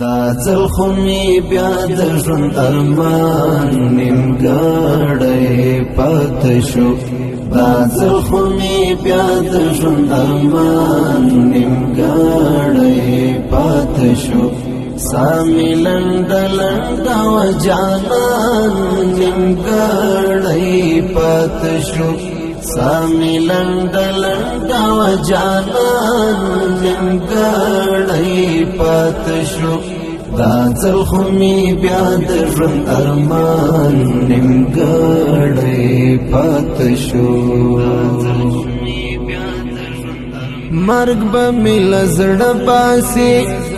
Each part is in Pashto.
دا ځل خو مې بیا د ژوند ارمان نیمګړی پاته شو. دا ځل خو مې بیا د ژوند ارمان نیمګړی پاته شو. ساه مې لنډه لنډه وه جانان نیمګړی پاته شو. ساه مې لنډه لنډه وه جانان نیمګړی پاته شو. دا ځل خو مې بیا د ژوند ارمان نیمګړی پاته شو. مرګ به مې له زړه باسي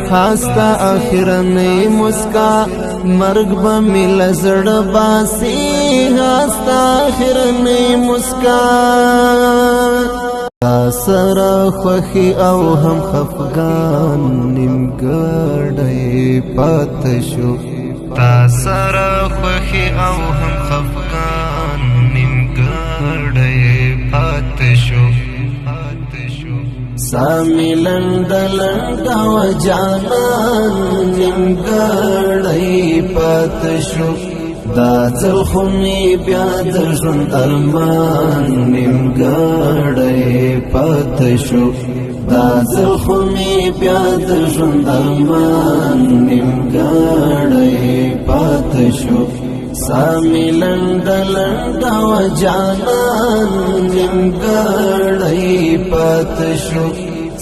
خاستا اخرنۍ مسکا. مرګ به مې له زړه باسي خاستا اخرنۍ مسکا. تا سره خوښي او هم خفګان نیمګړی پاته شو. تا سره خوښي او هم خفګان نیمګړی پاته شو. ساه مې لنډه لنډه وه جانان نیمګړی پاته شو. دا ځل خو مې بیا د ژوند ارمان نیمګړی پاته شو. دا ځل خو مې بیا د ژوند ارمان نیمګړی پاته شو. ساه مې لنډه لنډه وه جانان نیمګړی پاته شو.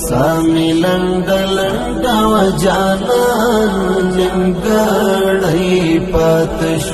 ساه مې لنډه لنډه وه جانان نیمګړی پاته شو.